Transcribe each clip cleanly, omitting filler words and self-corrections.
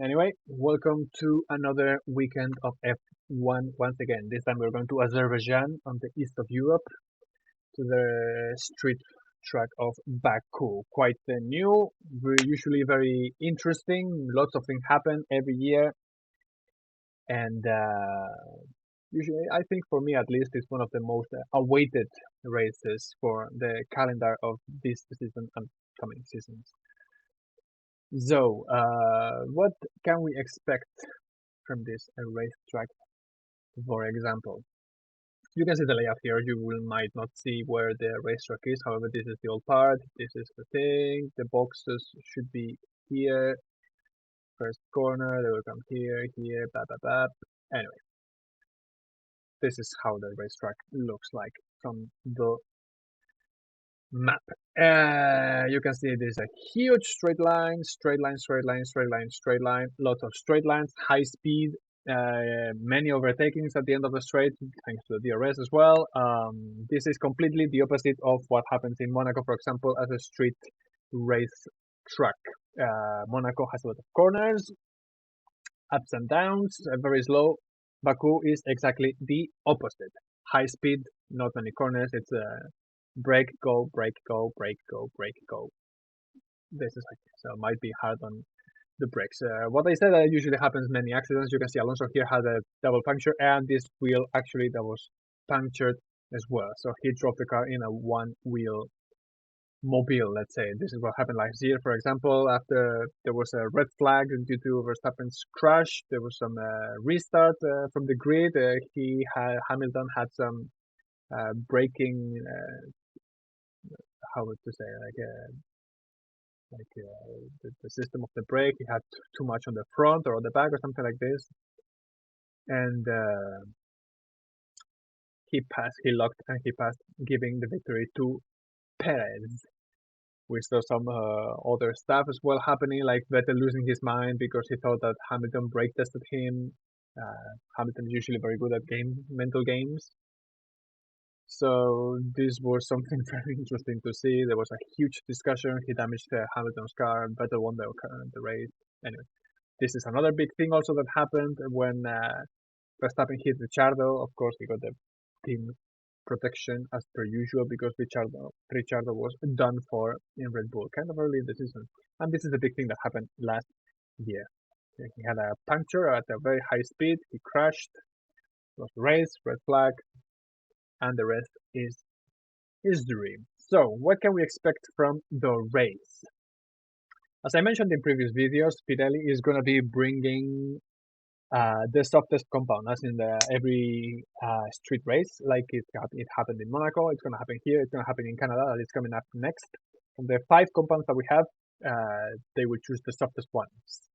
Anyway, welcome to another weekend of F1 once again. This time we're going to Azerbaijan on the east of Europe to the street track of Baku. Quite new, usually very interesting. Lots of things happen every year, and usually, I think for me at least, it's one of the most awaited races for the calendar of this season and coming seasons. So, what can we expect from this racetrack? For example, you can see the layout here. You will might not see where the racetrack is. However, this is the old part. This is the thing. The boxes should be here. First corner. They will come here, here, blah blah blah. Anyway, this is how the racetrack looks like from the map. You can see there's a huge straight line, straight line, straight line, straight line, straight line. Lots of straight lines, high speed, many overtakings at the end of the straight, thanks to the DRS as well. This is completely the opposite of what happens in Monaco, for example, as a street race track. Monaco has a lot of corners, ups and downs, very slow. Baku is exactly the opposite. High speed, not many corners. It's a brake, go, brake, go, brake, go, brake, go. This is like so. Might be hard on the brakes. What I said usually happens many accidents. You can see Alonso here had a double puncture, and this wheel actually that was punctured as well. So he drove the car in a one-wheel mobile, let's say. This is what happened last year, for example, after there was a red flag due to Verstappen's crash. There was some restart from the grid. Hamilton had some braking, how to say, the system of the brake. He had too much on the front or on the back or something like this, and he passed. He locked and he passed, giving the victory to Perez. We saw some other stuff as well happening, like Vettel losing his mind because he thought that Hamilton brake tested him. Hamilton is usually very good at mental games. So this was something very interesting to see. There was a huge discussion. He damaged Hamilton's car. Vettel won the race. Anyway, this is another big thing also that happened when Verstappen hit Ricciardo. Of course, he got the team protection as per usual because Ricciardo was done for in Red Bull kind of early in the season. And this is the big thing that happened last year. He had a puncture at a very high speed. He crashed. Lost the race, red flag, and the rest is history. So, what can we expect from the race? As I mentioned in previous videos, Pirelli is going to be bringing the softest compound, as in every street race, like it happened in Monaco. It's going to happen here. It's going to happen in Canada. That is coming up next. From the 5 compounds that we have, they will choose the softest ones.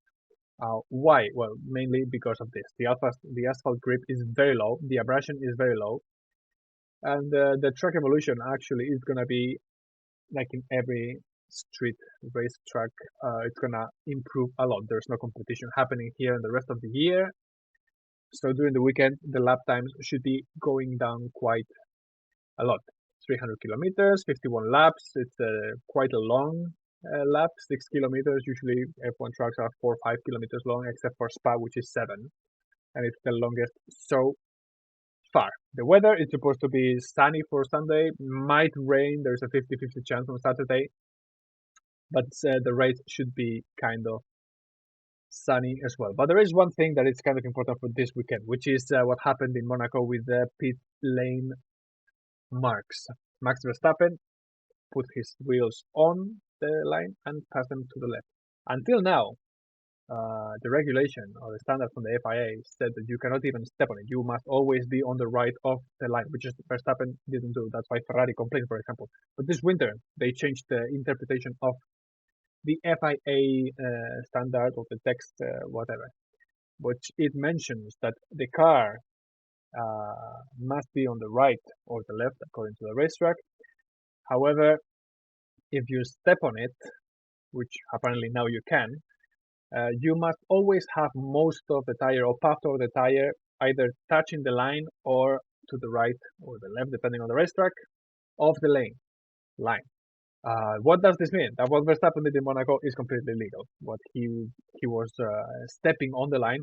Why? Well, mainly because of this. The asphalt grip is very low. The abrasion is very low, and the track evolution actually is going to be like in every street race track. It's going to improve a lot. There's no competition happening here in the rest of the year. So during the weekend, the lap times should be going down quite a lot. 300 kilometers, 51 laps. It's quite a long lap, 6 kilometers. Usually F1 tracks are 4 or 5 kilometers long, except for Spa, which is 7. And it's the longest so far. The weather is supposed to be sunny for Sunday. Might rain. There's a 50-50 chance on Saturday. But the race should be kind of sunny as well. But there is one thing that is kind of important for this weekend, which is what happened in Monaco with the pit lane marks. Max Verstappen put his wheels on the line and passed them to the left. Until now, the regulation or the standard from the FIA said that you cannot even step on it. You must always be on the right of the line, which is Verstappen didn't do. That's why Ferrari complained, for example. But this winter, they changed the interpretation of the FIA standard or the text, whatever, which it mentions that the car must be on the right or the left according to the racetrack. However, if you step on it, which apparently now you can, you must always have most of the tire or part of the tire either touching the line or to the right or the left, depending on the racetrack, of the line. What does this mean? That what Verstappen did in Monaco is completely legal. What he was stepping on the line,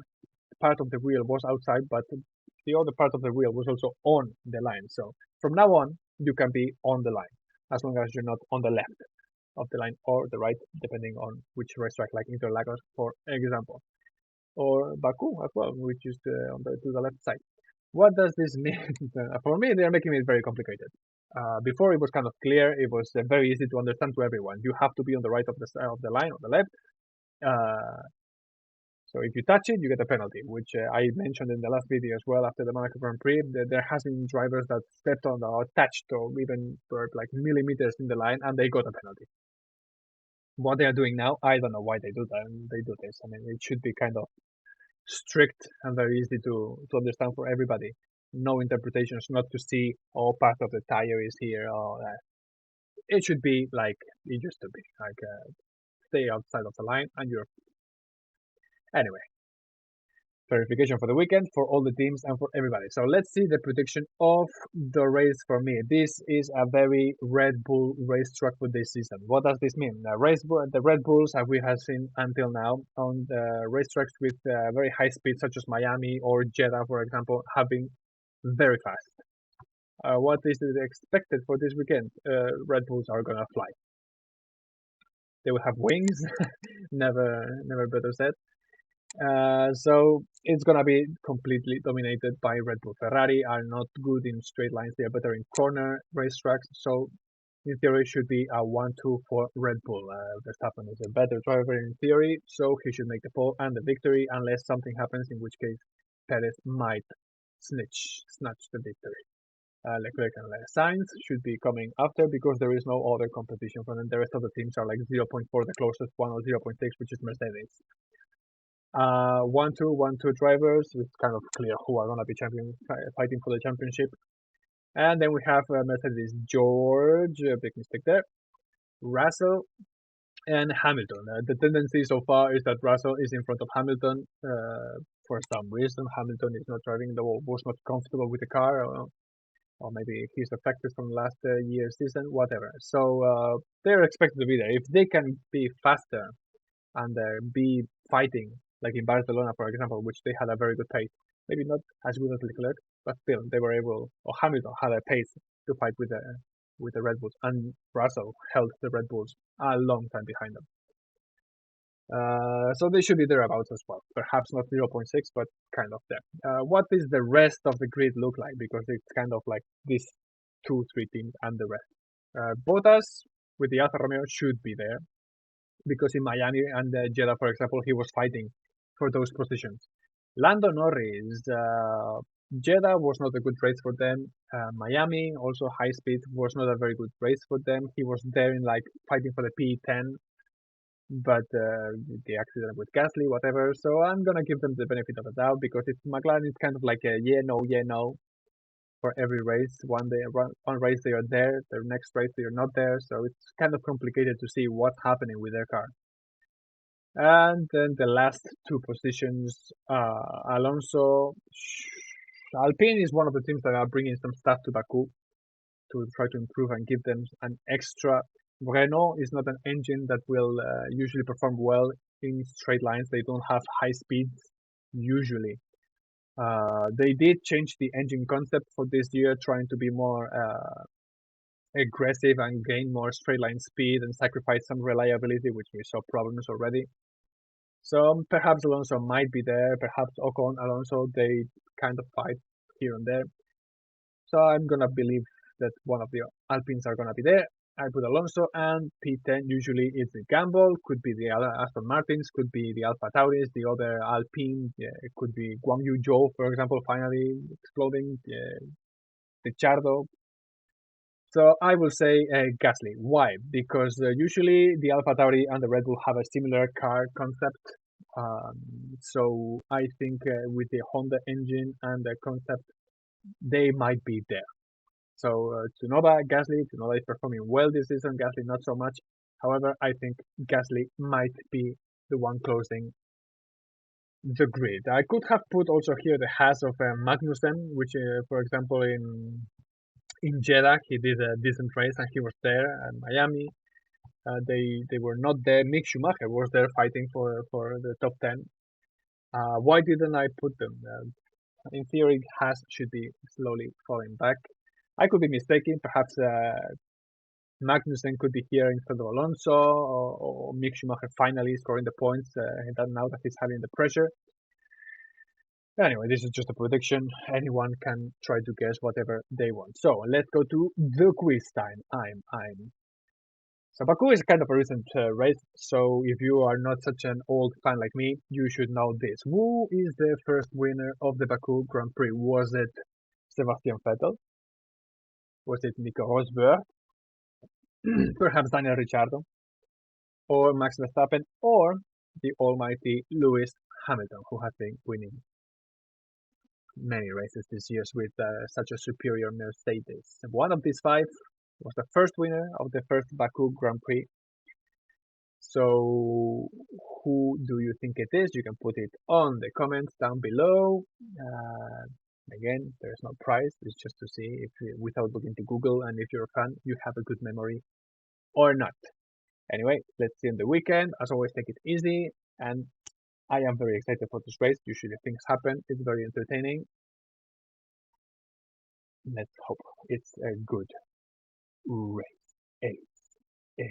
part of the wheel was outside, but the other part of the wheel was also on the line. So from now on, you can be on the line as long as you're not on the left of the line or the right, depending on which racetrack, like Interlagos, for example, or Baku as well, which is to the left side. What does this mean? For me, they're making it very complicated. Before it was kind of clear, it was very easy to understand to everyone. You have to be on the right of the line, on the left. Uh, so if you touch it, you get a penalty, which I mentioned in the last video as well. After the Monaco Grand Prix, there has been drivers that stepped on or touched or even were like millimeters in the line, and they got a penalty. What they are doing now, I don't know why they do that. They do this. I mean, it should be kind of strict and very easy to understand for everybody. No interpretations, not to see, oh, part of the tire is here. Or it should be like it used to be, like stay outside of the line, and you're anyway. Verification for the weekend for all the teams and for everybody. So let's see the prediction of the race for me. This is a very Red Bull racetrack for this season. What does this mean? The Red Bulls, as we have seen until now, on the racetracks with very high speed, such as Miami or Jeddah, for example, have been very fast. What is expected for this weekend? Red Bulls are gonna fly. They will have wings. Never better said. So it's gonna be completely dominated by Red Bull. Ferrari are not good in straight lines; they are better in corner racetracks. So in theory, it should be a 1-2 for Red Bull. Verstappen is a better driver in theory, so he should make the pole and the victory, unless something happens, in which case Perez might snatch the victory. Leclerc and Sainz should be coming after because there is no other competition for them. The rest of the teams are like zero point 0.4, the closest one, or 0.6, which is Mercedes. 1-2 drivers. It's kind of clear who are gonna be fighting for the championship. And then we have Mercedes George, big mistake there. Russell and Hamilton. The tendency so far is that Russell is in front of Hamilton. For some reason, Hamilton is not driving, was not comfortable with the car, or maybe he's affected from last year's season, whatever. So they're expected to be there. If they can be faster and be fighting, like in Barcelona, for example, which they had a very good pace. Maybe not as good as Leclerc, but still they were able, or Hamilton had a pace to fight with the Red Bulls, and Russell held the Red Bulls a long time behind them. So they should be thereabouts as well. Perhaps not 0.6, but kind of there. What is the rest of the grid look like? Because it's kind of like these 2-3 teams and the rest. Bottas with the Alfa Romeo should be there because in Miami and Jeddah, for example, he was fighting for those positions. Lando Norris, Jeddah was not a good race for them. Miami, also high speed, was not a very good race for them. He was there in like fighting for the P10, but the accident with Gasly, whatever. So I'm gonna give them the benefit of the doubt because it's McLaren. It's kind of like a yeah, no for every race. One race they are there, the next race they are not there. So it's kind of complicated to see what's happening with their car. And then the last two positions, Alonso, Alpine is one of the teams that are bringing some stuff to Baku to try to improve and give them an extra. Renault is not an engine that will usually perform well in straight lines. They don't have high speeds usually. They did change the engine concept for this year, trying to be more aggressive and gain more straight line speed and sacrifice some reliability, which we saw problems already. So perhaps Alonso might be there, perhaps Ocon, Alonso, they kind of fight here and there. So I'm gonna believe that one of the Alpines are gonna be there. I put Alonso, and P10 usually is the gamble, could be the Aston Martins, could be the Alfa Tauris, the other Alpine, yeah, it could be Guang Yu Zhou, for example, finally exploding, the Chardo. So I will say Gasly. Why? Because usually the Alfa Tauri and the Red Bull have a similar car concept. So I think with the Honda engine and the concept, they might be there. So Tsunoda, Gasly, Tsunoda is performing well this season. Gasly not so much. However, I think Gasly might be the one closing the grid. I could have put also here the Haas of Magnussen, which, for example, in Jeddah he did a decent race and he was there, and Miami. They were not there. Mick Schumacher was there fighting for the top 10. Why didn't I put them? In theory, Haas should be slowly falling back. I could be mistaken. Perhaps Magnussen could be here instead of Alonso, or Mick Schumacher finally scoring the points now that he's having the pressure. Anyway, this is just a prediction. Anyone can try to guess whatever they want. So let's go to the quiz time. So Baku is kind of a recent race. So if you are not such an old fan like me, you should know this. Who is the first winner of the Baku Grand Prix? Was it Sebastian Vettel? Was it Nico Rosberg? Perhaps Daniel Ricciardo? Or Max Verstappen? Or the almighty Lewis Hamilton, who has been winning many races this year with such a superior Mercedes. One of these five was the first winner of the first Baku Grand Prix. So who do you think it is? You can put it on the comments down below. Again, there's no prize. It's just to see if without looking to Google, and if you're a fan, you have a good memory or not. Anyway, let's see on the weekend. As always, take it easy, and I am very excited for this race. Usually things happen. It's very entertaining. Let's hope it's a good race. A.